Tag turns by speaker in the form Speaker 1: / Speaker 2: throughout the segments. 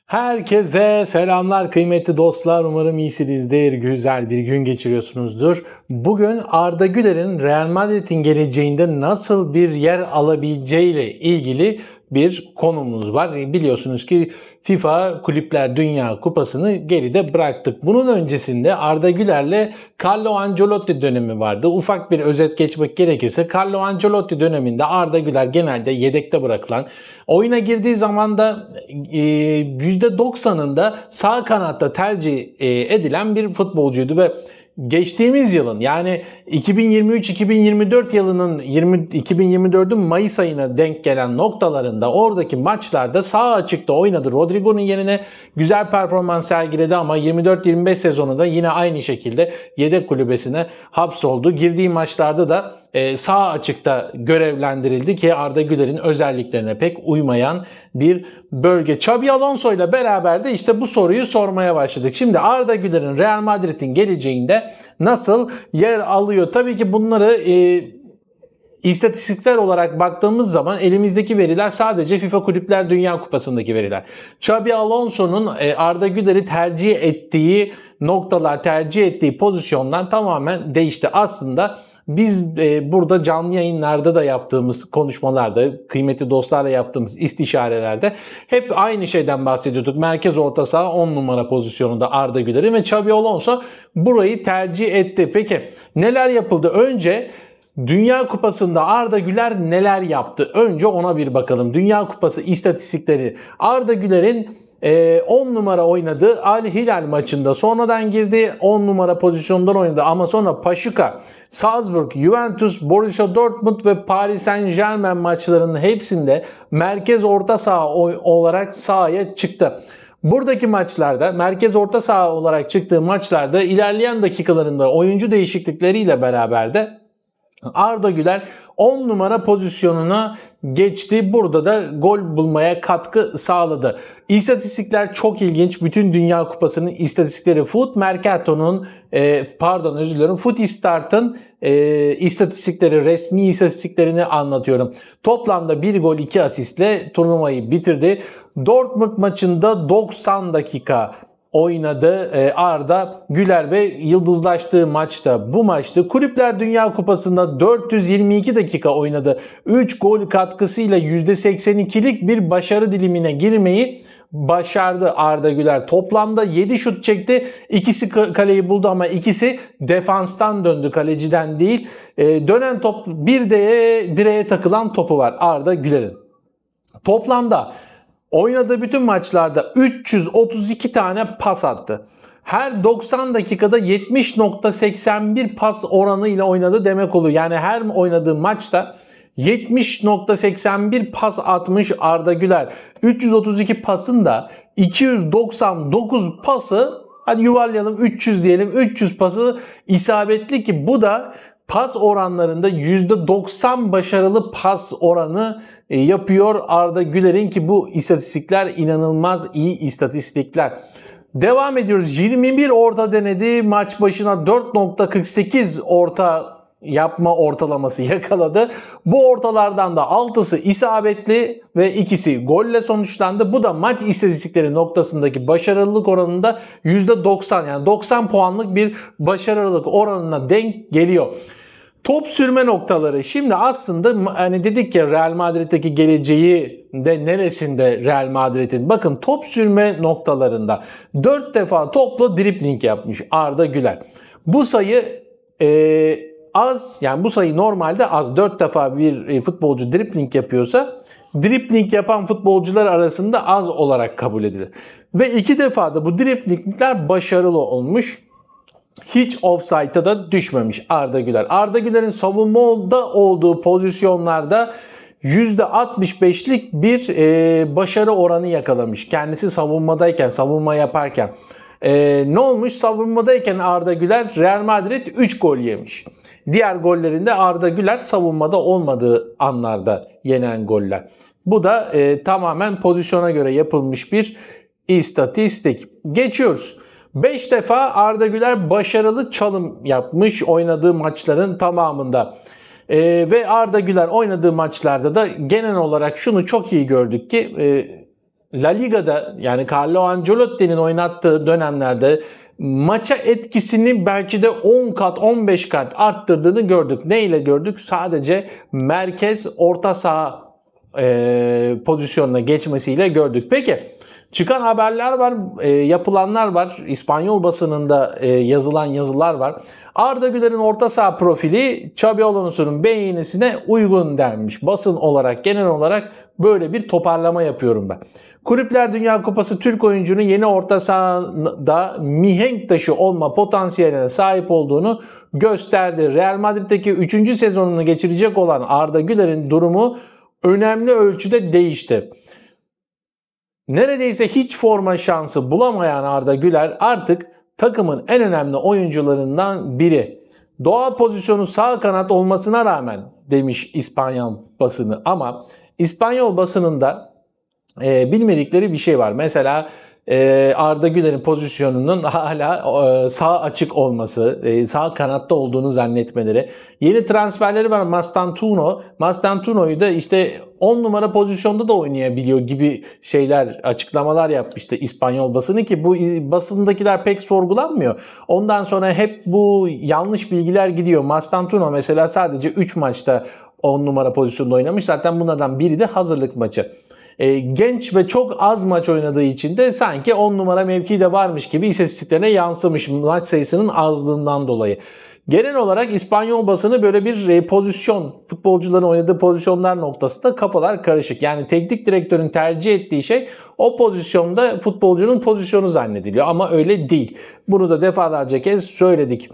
Speaker 1: Herkese selamlar kıymetli dostlar. Umarım iyisinizdir, güzel bir gün geçiriyorsunuzdur. Bugün Arda Güler'in Real Madrid'in geleceğinde nasıl bir yer alabileceğiyle ilgili bir konumuz var. Biliyorsunuz ki FIFA Kulüpler Dünya Kupası'nı geride bıraktık. Bunun öncesinde Arda Güler'le Carlo Ancelotti dönemi vardı. Ufak bir özet geçmek gerekirse Carlo Ancelotti döneminde Arda Güler genelde yedekte bırakılan, oyuna girdiği zaman da %90'ında sağ kanatta tercih edilen bir futbolcuydu ve geçtiğimiz yılın yani 2023-2024 yılının 2024'ün Mayıs ayına denk gelen noktalarında oradaki maçlarda sağ açıkta oynadı. Rodrigo'nun yerine güzel performans sergiledi ama 24-25 sezonunda yine aynı şekilde yedek kulübesine hapsoldu. Girdiği maçlarda da sağ açıkta görevlendirildi ki Arda Güler'in özelliklerine pek uymayan bir bölge. Xabi Alonso ile beraber de işte bu soruyu sormaya başladık. Şimdi Arda Güler'in Real Madrid'in geleceğinde nasıl yer alıyor? Tabii ki bunları İstatistikler olarak baktığımız zaman elimizdeki veriler sadece FIFA Kulüpler Dünya Kupası'ndaki veriler. Xabi Alonso'nun Arda Güler'i tercih ettiği noktalar, tercih ettiği pozisyonlar tamamen değişti. Aslında biz burada canlı yayınlarda da yaptığımız konuşmalarda, kıymetli dostlarla yaptığımız istişarelerde hep aynı şeyden bahsediyorduk. Merkez orta saha 10 numara pozisyonunda Arda Güler'i ve Xabi Alonso burayı tercih etti. Peki neler yapıldı? Önce Dünya Kupası'nda Arda Güler neler yaptı? Önce ona bir bakalım. Dünya Kupası istatistikleri. Arda Güler'in 10 numara oynadığı Al Hilal maçında sonradan girdi. 10 numara pozisyondan oynadı ama sonra Paşuka, Salzburg, Juventus, Borussia Dortmund ve Paris Saint-Germain maçlarının hepsinde merkez orta saha olarak sahaya çıktı. Buradaki maçlarda, merkez orta saha olarak çıktığı maçlarda ilerleyen dakikalarında oyuncu değişiklikleriyle beraber de Arda Güler 10 numara pozisyonuna geçti. Burada da gol bulmaya katkı sağladı. İstatistikler çok ilginç. Bütün Dünya Kupası'nın istatistikleri Foot Mercato'nun Footistart'ın istatistikleri, resmi istatistiklerini anlatıyorum. Toplamda 1 gol 2 asistle turnuvayı bitirdi. Dortmund maçında 90 dakika oynadı Arda Güler ve yıldızlaştığı maçta bu maçtı. Kulüpler Dünya Kupası'nda 422 dakika oynadı. 3 gol katkısıyla %82'lik bir başarı dilimine girmeyi başardı Arda Güler. Toplamda 7 şut çekti. İkisi kaleyi buldu ama ikisi defanstan döndü, kaleciden değil. Dönen top, bir de direğe takılan topu var Arda Güler'in. Toplamda oynadığı bütün maçlarda 332 tane pas attı. Her 90 dakikada 70.81 pas oranı ile oynadı demek oluyor. Yani her oynadığı maçta 70.81 pas atmış Arda Güler. 332 pasın da 299 pası, hadi yuvarlayalım 300 diyelim, 300 pası isabetli ki bu da pas oranlarında %90 başarılı pas oranı yapıyor Arda Güler'in ki bu istatistikler inanılmaz iyi istatistikler. Devam ediyoruz. 21 orta denedi. Maç başına 4.48 orta yapma ortalaması yakaladı. Bu ortalardan da 6'sı isabetli ve ikisi golle sonuçlandı. Bu da maç istatistikleri noktasındaki başarılılık oranında %90, yani 90 puanlık bir başarılılık oranına denk geliyor. Top sürme noktaları. Şimdi aslında hani dedik ya Real Madrid'deki geleceği de neresinde Real Madrid'in? Bakın top sürme noktalarında 4 defa topla dribling yapmış Arda Güler. Bu sayı az, yani bu sayı normalde az. 4 defa bir futbolcu dribling yapıyorsa dribling yapan futbolcular arasında az olarak kabul edilir. Ve 2 defa da bu driblingler başarılı olmuş. Hiç offside'a da düşmemiş Arda Güler. Arda Güler'in savunmada olduğu pozisyonlarda %65'lik bir başarı oranı yakalamış. Kendisi savunmadayken, savunma yaparken. Ne olmuş? Savunmadayken Arda Güler Real Madrid 3 gol yemiş. Diğer gollerinde Arda Güler savunmada olmadığı anlarda yenen goller. Bu da tamamen pozisyona göre yapılmış bir istatistik. Geçiyoruz. 5 defa Arda Güler başarılı çalım yapmış oynadığı maçların tamamında. Ve Arda Güler oynadığı maçlarda da genel olarak şunu çok iyi gördük ki La Liga'da yani Carlo Ancelotti'nin oynattığı dönemlerde maça etkisini belki de 10 kat 15 kat arttırdığını gördük. Ne ile gördük? Sadece merkez orta saha pozisyonuna geçmesiyle gördük. Peki çıkan haberler var, yapılanlar var. İspanyol basınında yazılan yazılar var. Arda Güler'in orta saha profili Xabi Alonso'nun beğenisine uygun denmiş. Basın olarak, genel olarak böyle bir toparlama yapıyorum ben. Kulüpler Dünya Kupası Türk oyuncunun yeni orta sahada mihenk taşı olma potansiyeline sahip olduğunu gösterdi. Real Madrid'deki 3. sezonunu geçirecek olan Arda Güler'in durumu önemli ölçüde değişti. Neredeyse hiç forma şansı bulamayan Arda Güler artık takımın en önemli oyuncularından biri. Doğal pozisyonu sağ kanat olmasına rağmen demiş İspanyol basını, ama İspanyol basınında bilmedikleri bir şey var. Mesela Arda Güler'in pozisyonunun hala sağ açık olması, sağ kanatta olduğunu zannetmeleri. Yeni transferleri var Mastantuono. Mastantuono'yu da işte 10 numara pozisyonda da oynayabiliyor gibi şeyler, açıklamalar yapmıştı İspanyol basını ki bu basındakiler pek sorgulanmıyor. Ondan sonra hep bu yanlış bilgiler gidiyor. Mastantuono mesela sadece 3 maçta 10 numara pozisyonda oynamış. Zaten bunlardan biri de hazırlık maçı. Genç ve çok az maç oynadığı için de sanki 10 numara mevkii de varmış gibi istatistiklerine yansımış maç sayısının azlığından dolayı. Genel olarak İspanyol basını böyle bir pozisyon, futbolcuların oynadığı pozisyonlar noktasında kafalar karışık. Yani teknik direktörün tercih ettiği şey o pozisyonda futbolcunun pozisyonu zannediliyor ama öyle değil. Bunu da defalarca kez söyledik.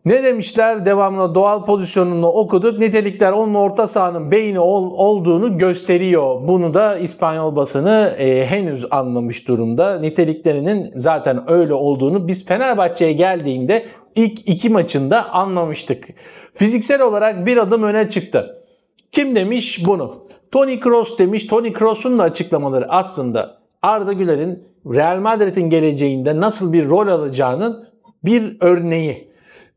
Speaker 1: Ne demişler? Devamlı doğal pozisyonunu okuduk. Nitelikler onun orta sahanın beyni olduğunu gösteriyor. Bunu da İspanyol basını henüz anlamış durumda. Niteliklerinin zaten öyle olduğunu biz Fenerbahçe'ye geldiğinde ilk 2 maçında anlamıştık. Fiziksel olarak bir adım öne çıktı. Kim demiş bunu? Toni Kroos demiş. Toni Kroos'un da açıklamaları aslında Arda Güler'in Real Madrid'in geleceğinde nasıl bir rol alacağının bir örneği.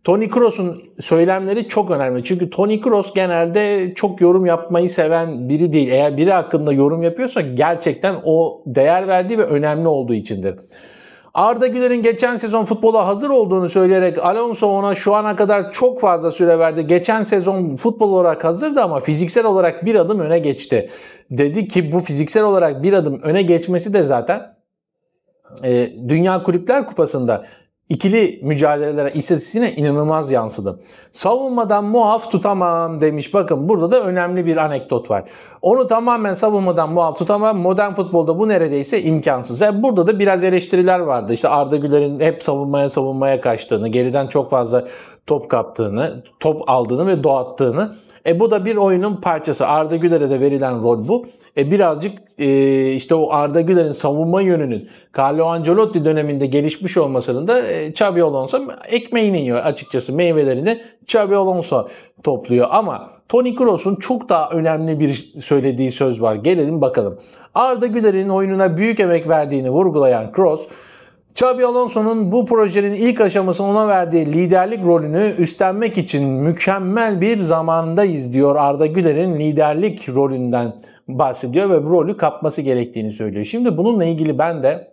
Speaker 1: Toni Kroos'un söylemleri çok önemli. Çünkü Toni Kroos genelde çok yorum yapmayı seven biri değil. Eğer biri hakkında yorum yapıyorsa gerçekten o değer verdiği ve önemli olduğu içindir. Arda Güler'in geçen sezon futbola hazır olduğunu söyleyerek Alonso ona şu ana kadar çok fazla süre verdi. Geçen sezon futbol olarak hazırdı ama fiziksel olarak bir adım öne geçti. Dedi ki bu fiziksel olarak bir adım öne geçmesi de zaten Dünya Kulüpler Kupası'nda İkili mücadelelere, istatistiğine inanılmaz yansıdı. Savunmadan muaf tutamam demiş. Bakın burada da önemli bir anekdot var. Onu tamamen savunmadan muaf tutamam. Modern futbolda bu neredeyse imkansız. Yani burada da biraz eleştiriler vardı. İşte Arda Güler'in hep savunmaya kaçtığını, geriden çok fazla top kaptığını, top aldığını ve doğattığını. Bu da bir oyunun parçası. Arda Güler'e de verilen rol bu. Birazcık işte o Arda Güler'in savunma yönünün Carlo Ancelotti döneminde gelişmiş olmasının da Xabi Alonso ekmeğini yiyor açıkçası. Meyvelerini Xabi Alonso topluyor. Ama Toni Kroos'un çok daha önemli bir söylediği söz var. Gelelim bakalım. Arda Güler'in oyununa büyük emek verdiğini vurgulayan Kroos, Xabi Alonso'nun bu projenin ilk aşamasında ona verdiği liderlik rolünü üstlenmek için mükemmel bir zamandayız diyor. Arda Güler'in liderlik rolünden bahsediyor ve bu rolü kapması gerektiğini söylüyor. Şimdi bununla ilgili ben de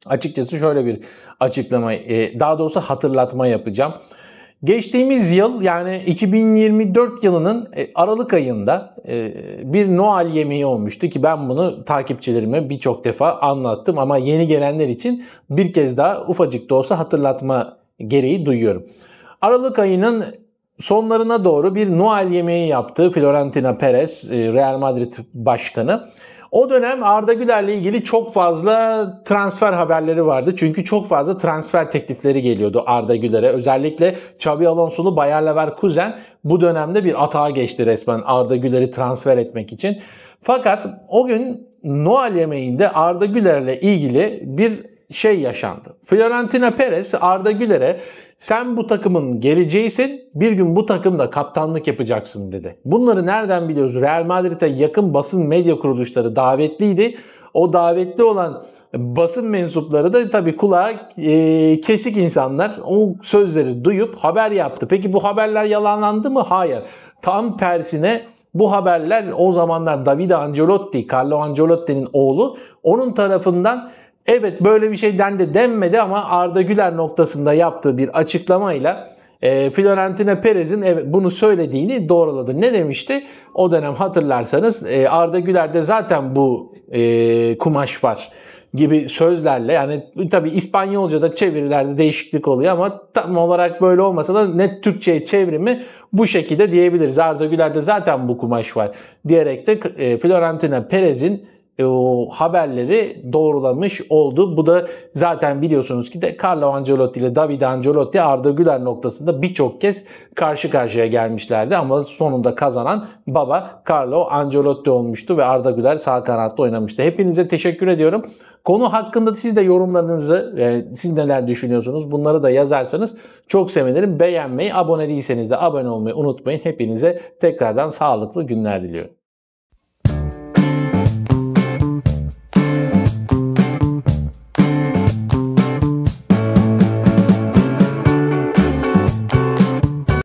Speaker 1: açıkçası şöyle bir açıklama, daha doğrusu hatırlatma yapacağım. Geçtiğimiz yıl yani 2024 yılının Aralık ayında bir Noel yemeği olmuştu ki ben bunu takipçilerime birçok defa anlattım ama yeni gelenler için bir kez daha ufacık da olsa hatırlatma gereği duyuyorum. Aralık ayının sonlarına doğru bir Noel yemeği yaptı Florentino Perez, Real Madrid başkanı. O dönem Arda Güler'le ilgili çok fazla transfer haberleri vardı. Çünkü çok fazla transfer teklifleri geliyordu Arda Güler'e. Özellikle Xabi Alonso'lu Bayer Leverkusen bu dönemde bir atağa geçti resmen Arda Güler'i transfer etmek için. Fakat o gün Noel yemeğinde Arda Güler'le ilgili bir şey yaşandı. Florentino Perez Arda Güler'e sen bu takımın geleceğisin, bir gün bu takımda kaptanlık yapacaksın dedi. Bunları nereden biliyoruz? Real Madrid'e yakın basın medya kuruluşları davetliydi. O davetli olan basın mensupları da tabii kulağa kesik insanlar o sözleri duyup haber yaptı. Peki bu haberler yalanlandı mı? Hayır. Tam tersine Bu haberler o zamanlar Davide Ancelotti, Carlo Ancelotti'nin oğlu, onun tarafından evet böyle bir şey dendi denmedi ama Arda Güler noktasında yaptığı bir açıklamayla Florentino Perez'in evet bunu söylediğini doğruladı. Ne demişti? O dönem hatırlarsanız Arda Güler'de zaten bu kumaş var gibi sözlerle, yani tabii İspanyolca'da çevirilerde değişiklik oluyor ama tam olarak böyle olmasa da net Türkçe'ye çevrimi bu şekilde diyebiliriz. Arda Güler'de zaten bu kumaş var diyerek de Florentino Perez'in o haberleri doğrulamış oldu. Bu da zaten biliyorsunuz ki de Carlo Ancelotti ile Davide Ancelotti Arda Güler noktasında birçok kez karşı karşıya gelmişlerdi ama sonunda kazanan baba Carlo Ancelotti olmuştu ve Arda Güler sağ kanatta oynamıştı. Hepinize teşekkür ediyorum. Konu hakkında siz de yorumlarınızı, siz neler düşünüyorsunuz bunları da yazarsanız çok sevinirim. Beğenmeyi, abone değilseniz de abone olmayı unutmayın. Hepinize tekrardan sağlıklı günler diliyorum.